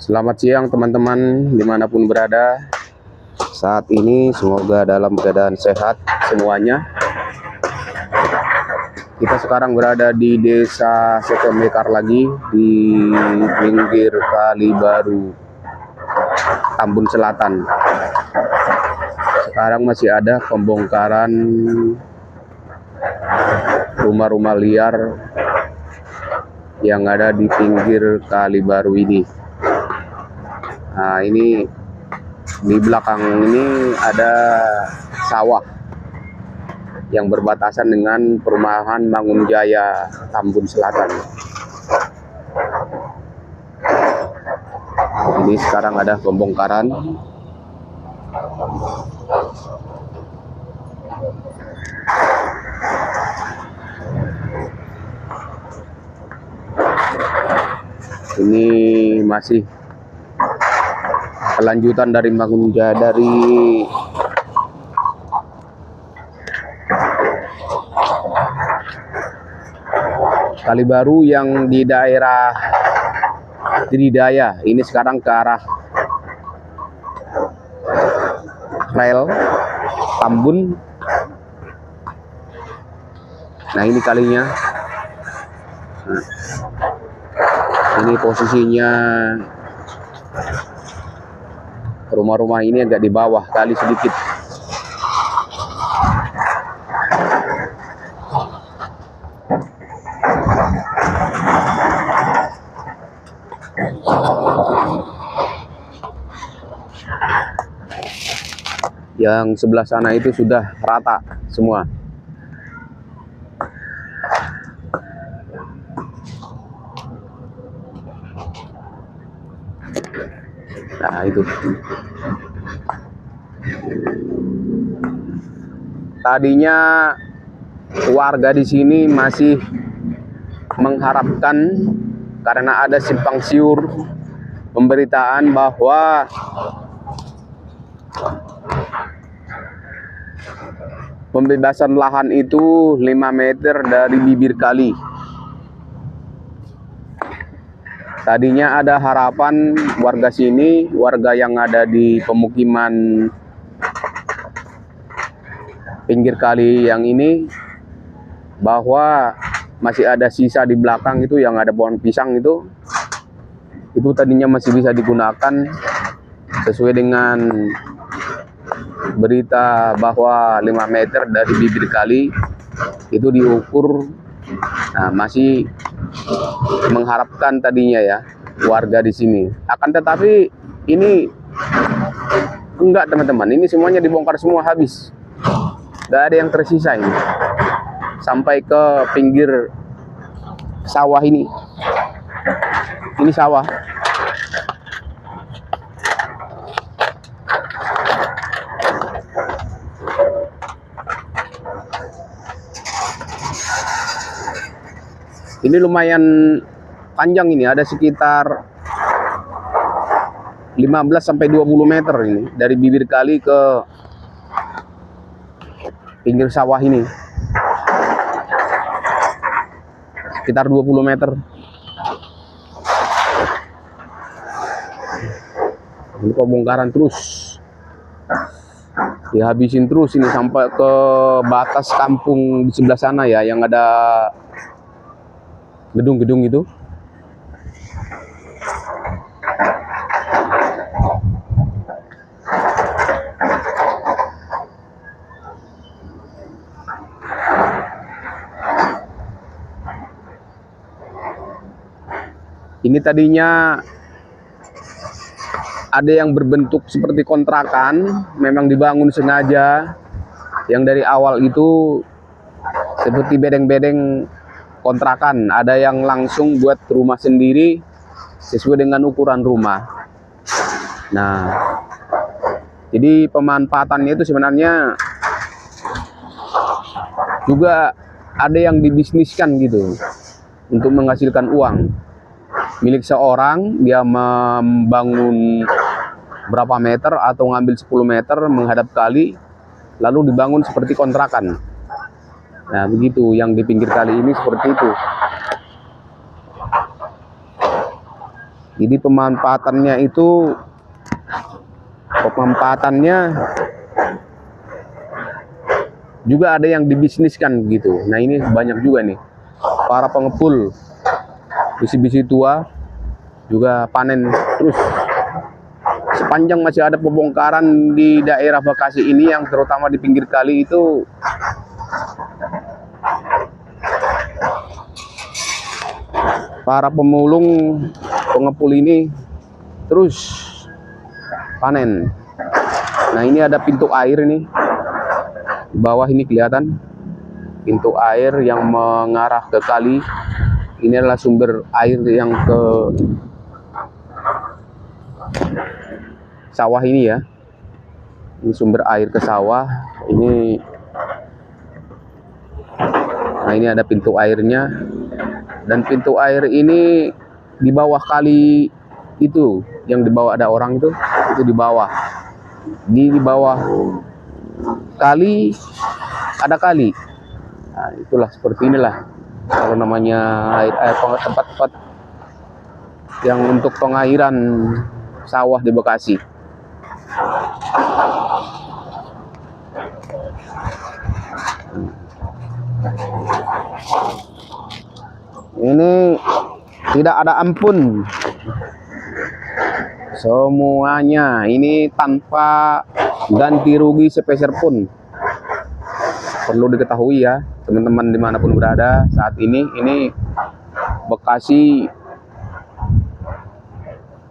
Selamat siang teman-teman dimanapun berada. Saat ini semoga dalam keadaan sehat semuanya. Kita sekarang berada di desa Sekomekar lagi, di pinggir Kali Baru, Tambun Selatan. Sekarang masih ada pembongkaran rumah-rumah liar yang ada di pinggir Kali Baru ini. Nah, ini di belakang ini ada sawah yang berbatasan dengan perumahan Mangunjaya, Tambun Selatan. Ini sekarang ada pembongkaran. Ini masih kelanjutan dari Mangunjaya, dari Kali Baru yang di daerah Tridaya. Ini sekarang ke arah rel Tambun. Nah, ini kalinya. Nah, ini posisinya rumah-rumah ini agak di bawah kali sedikit. Yang sebelah sana itu sudah rata semua. Nah, itu. Tadinya warga di sini masih mengharapkan, karena ada simpang siur pemberitaan bahwa pembebasan lahan itu 5 meter dari bibir kali. Tadinya ada harapan warga sini, warga yang ada di pemukiman pinggir kali yang ini, bahwa masih ada sisa di belakang itu yang ada pohon pisang itu tadinya masih bisa digunakan sesuai dengan berita bahwa 5 meter dari bibir kali itu diukur. Nah, masih mengharapkan tadinya ya warga di sini. Akan tetapi ini enggak, teman-teman. Ini semuanya dibongkar semua, habis. Gak ada yang tersisa ini. Sampai ke pinggir sawah ini. Ini sawah. Ini lumayan panjang, ini ada sekitar 15 sampai 20 meter ini dari bibir kali ke pinggir sawah ini. Sekitar 20 meter. Ini pembongkaran terus. Dihabisin terus ini sampai ke batas kampung di sebelah sana ya, yang ada gedung-gedung itu. Ini tadinya ada yang berbentuk seperti kontrakan, memang dibangun sengaja. Yang dari awal itu seperti bedeng-bedeng kontrakan, ada yang langsung buat rumah sendiri sesuai dengan ukuran rumah. Nah, jadi pemanfaatannya itu sebenarnya juga ada yang dibisniskan gitu untuk menghasilkan uang. Milik seorang, dia membangun berapa meter atau ngambil 10 meter menghadap kali, lalu dibangun seperti kontrakan. Nah, begitu yang di pinggir kali ini seperti itu. Jadi pemanfaatannya juga ada yang dibisniskan gitu. Nah ini banyak juga nih para pengepul besi-besi tua juga panen terus. Sepanjang masih ada pembongkaran di daerah Bekasi ini, yang terutama di pinggir kali itu, para pemulung pengepul ini terus panen. Nah ini ada pintu air ini di bawah, ini kelihatan pintu air yang mengarah ke kali. Ini adalah sumber air yang ke sawah ini ya. Ini sumber air ke sawah. Nah ini ada pintu airnya, dan pintu air ini di bawah kali itu, yang di bawah ada orang itu di bawah. Di bawah kali ada kali. Nah, itulah seperti inilah kalau namanya air tempat-tempat yang untuk pengairan sawah di Bekasi. Ini tidak ada ampun semuanya, ini tanpa ganti rugi sepeser pun. Perlu diketahui ya teman-teman dimanapun berada saat ini Bekasi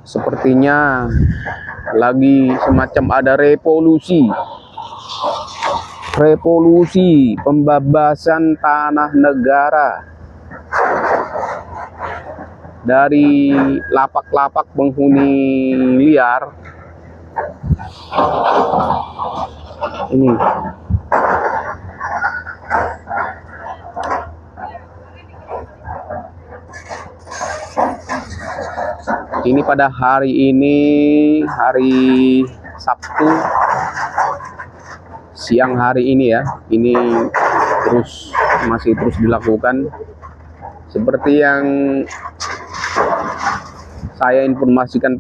sepertinya lagi semacam ada revolusi pembebasan tanah negara dari lapak-lapak penghuni liar. Ini pada hari ini, hari Sabtu siang hari ini ya, ini masih terus dilakukan. Seperti yang saya informasikan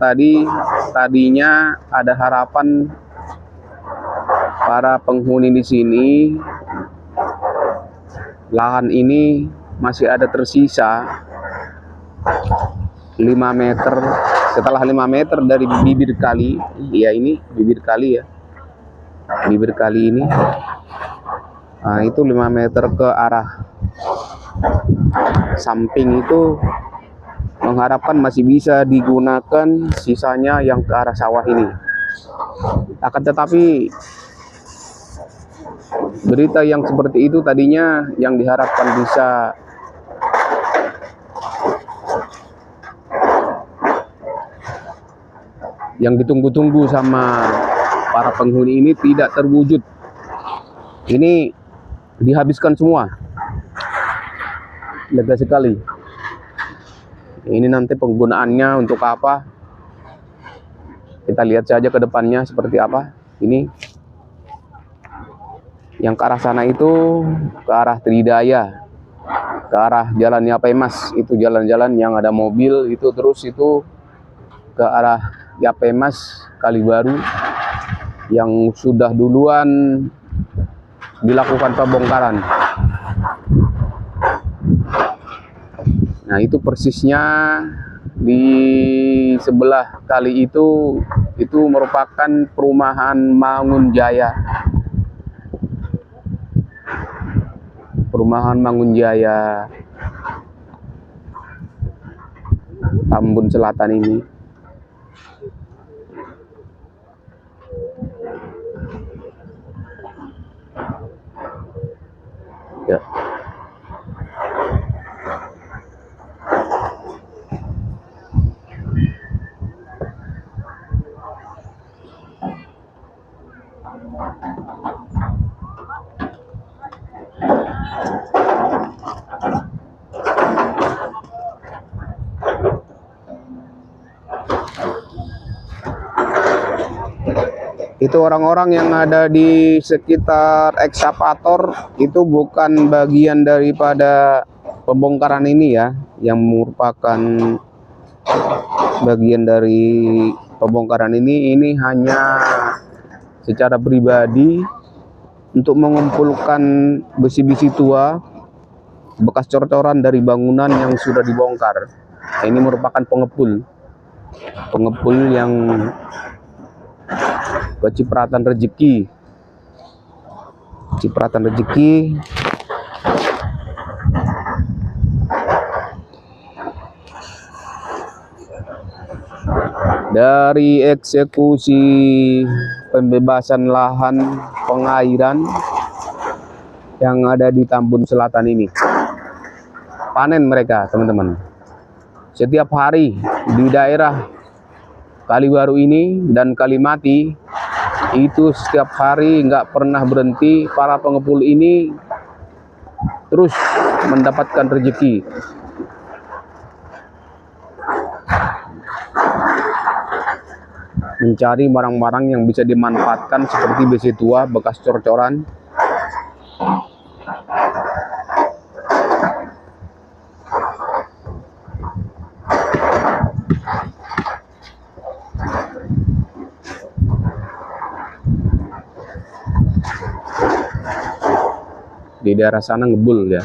tadinya ada harapan para penghuni di sini, lahan ini masih ada tersisa 5 meter, setelah 5 meter dari bibir kali. Ya ini bibir kali ya, bibir kali ini. Nah itu 5 meter ke arah samping itu, mengharapkan masih bisa digunakan sisanya yang ke arah sawah ini. Akan tetapi berita yang seperti itu tadinya yang diharapkan bisa yang ditunggu-tunggu sama para penghuni ini tidak terwujud. Ini dihabiskan semua. Lega sekali. Ini nanti penggunaannya untuk apa? Kita lihat saja ke depannya seperti apa. Ini yang ke arah sana itu ke arah Tridaya, ke arah Jalan Yapemas, itu jalan-jalan yang ada mobil itu, terus itu ke arah Yapemas Kalibaru yang sudah duluan dilakukan pembongkaran. Nah itu persisnya di sebelah kali itu merupakan perumahan Mangunjaya. Perumahan Mangunjaya Tambun Selatan ini. Ya. Itu orang-orang yang ada di sekitar ekskavator itu bukan bagian daripada pembongkaran ini ya, yang merupakan bagian dari pembongkaran ini hanya secara pribadi untuk mengumpulkan besi-besi tua bekas cor-coran dari bangunan yang sudah dibongkar. Ini merupakan pengepul yang kecipratan rezeki. Dari eksekusi pembebasan lahan pengairan yang ada di Tambun Selatan ini. Panen mereka, teman-teman. Setiap hari di daerah Kalibaru ini dan Kalimati, itu setiap hari nggak pernah berhenti. Para pengepul ini terus mendapatkan rezeki. Mencari barang-barang yang bisa dimanfaatkan seperti besi tua bekas cor-coran. Di daerah sana ngebul ya.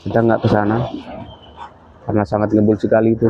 Kita nggak ke sana karena sangat ngebul sekali itu.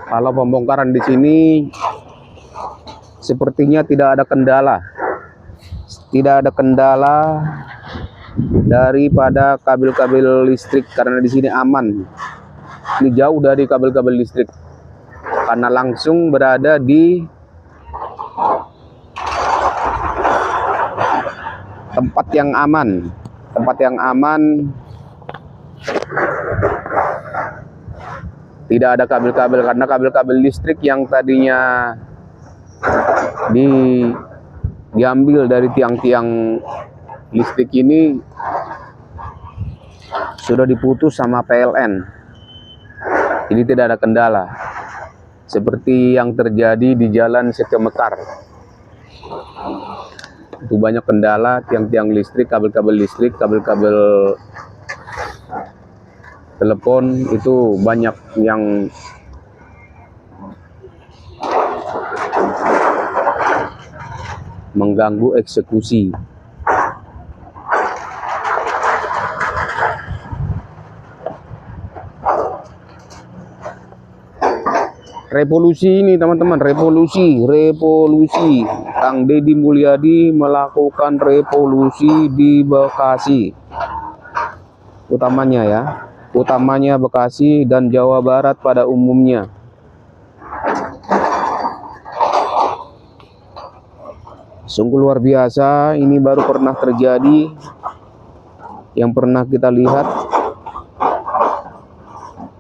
Kalau pembongkaran di sini sepertinya tidak ada kendala. Tidak ada kendala daripada kabel-kabel listrik karena di sini aman. Ini jauh dari kabel-kabel listrik karena langsung berada di tempat yang aman. Tidak ada kabel-kabel karena kabel-kabel listrik yang tadinya diambil dari tiang-tiang listrik ini sudah diputus sama PLN. Ini tidak ada kendala seperti yang terjadi di Jalan Setia Mekar. Itu banyak kendala, tiang-tiang listrik, kabel-kabel listrik, kabel-kabel telepon, itu banyak yang mengganggu eksekusi. Revolusi ini teman-teman, revolusi. Kang Deddy Mulyadi melakukan revolusi di Bekasi. Utamanya Bekasi dan Jawa Barat pada umumnya. Sungguh luar biasa, ini baru pernah terjadi. Yang pernah kita lihat,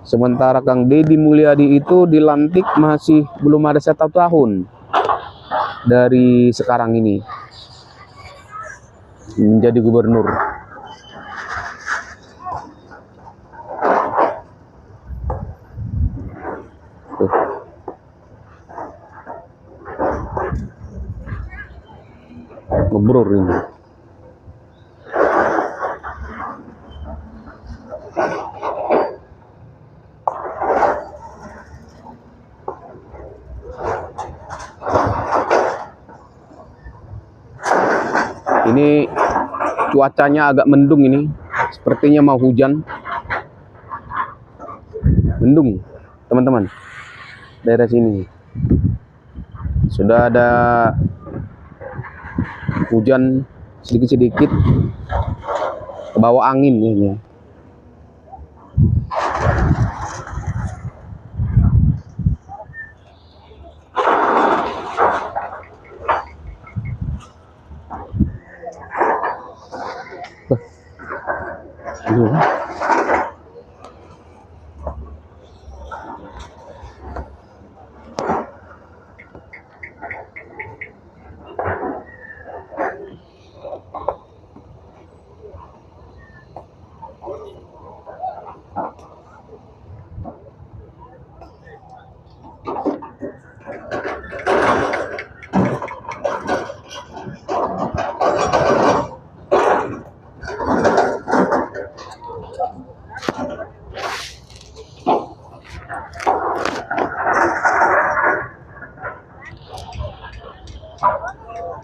sementara Kang Deddy Mulyadi itu dilantik masih belum ada 1 tahun dari sekarang ini menjadi gubernur. Tuh. Ngebrur ini. Ini cuacanya agak mendung ini, sepertinya mau hujan. Mendung, teman-teman. Daerah sini. Sudah ada hujan sedikit-sedikit ke bawah angin ini.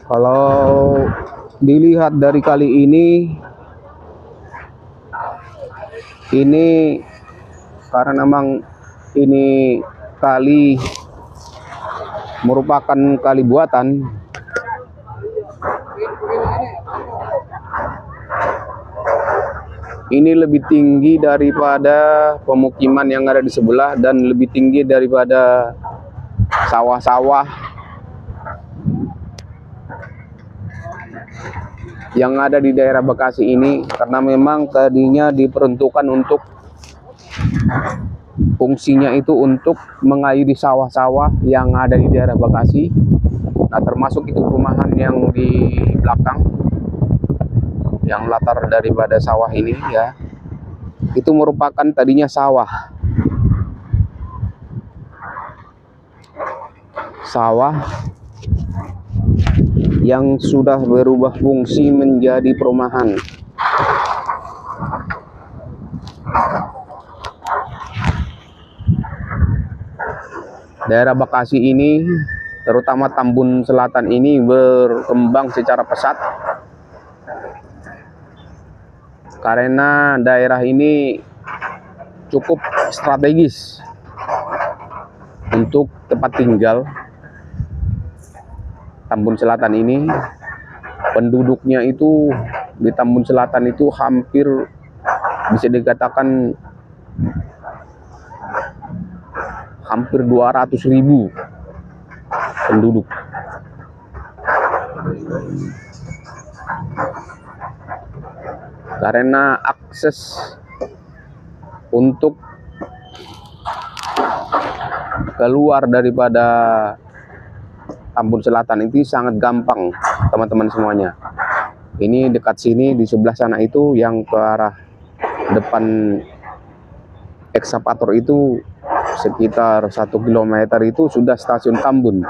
Kalau dilihat dari kali ini karena memang ini kali merupakan kali buatan, ini lebih tinggi daripada pemukiman yang ada di sebelah dan lebih tinggi daripada sawah-sawah yang ada di daerah Bekasi ini, karena memang tadinya diperuntukkan untuk fungsinya itu untuk mengairi sawah-sawah yang ada di daerah Bekasi. Nah, termasuk itu perumahan yang di belakang, yang latar daripada sawah ini ya, itu merupakan tadinya sawah yang sudah berubah fungsi menjadi perumahan. Daerah Bekasi ini, terutama Tambun Selatan ini, berkembang secara pesat karena daerah ini cukup strategis untuk tempat tinggal. Tambun Selatan ini, penduduknya itu di Tambun Selatan itu hampir bisa dikatakan hampir 200.000 penduduk. Karena akses untuk keluar daripada Tambun Selatan itu sangat gampang, teman-teman semuanya. Ini dekat sini, di sebelah sana itu yang ke arah depan ekskavator itu sekitar 1 km itu sudah stasiun Tambun.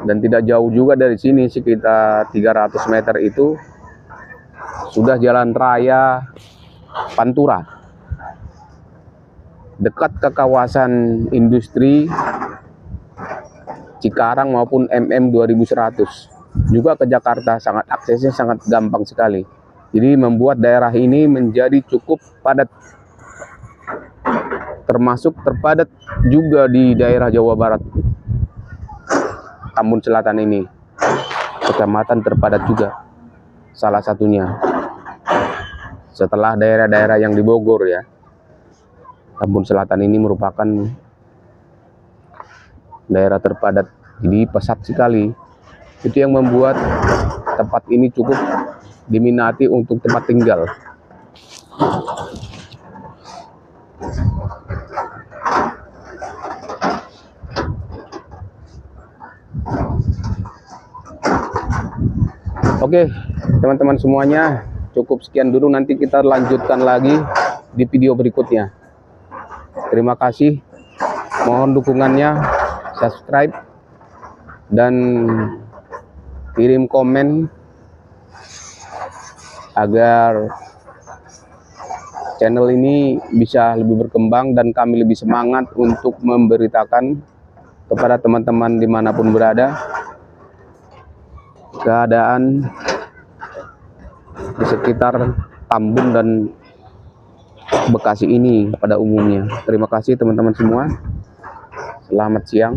Dan tidak jauh juga dari sini, sekitar 300 meter itu sudah jalan raya Pantura, dekat ke kawasan industri Cikarang maupun MM 2100. Juga ke Jakarta, aksesnya sangat gampang sekali. Jadi membuat daerah ini menjadi cukup padat, termasuk terpadat juga di daerah Jawa Barat. Tambun Selatan ini kecamatan terpadat juga, salah satunya setelah daerah-daerah yang di Bogor ya. Tambun Selatan ini merupakan daerah terpadat, jadi pesat sekali. Itu yang membuat tempat ini cukup diminati untuk tempat tinggal. Oke, teman-teman semuanya, cukup sekian dulu. Nanti kita lanjutkan lagi di video berikutnya. Terima kasih, mohon dukungannya, subscribe dan kirim komen agar channel ini bisa lebih berkembang dan kami lebih semangat untuk memberitakan kepada teman-teman dimanapun berada keadaan di sekitar Tambun dan Bekasi ini pada umumnya. Terima kasih teman-teman semua. Selamat siang.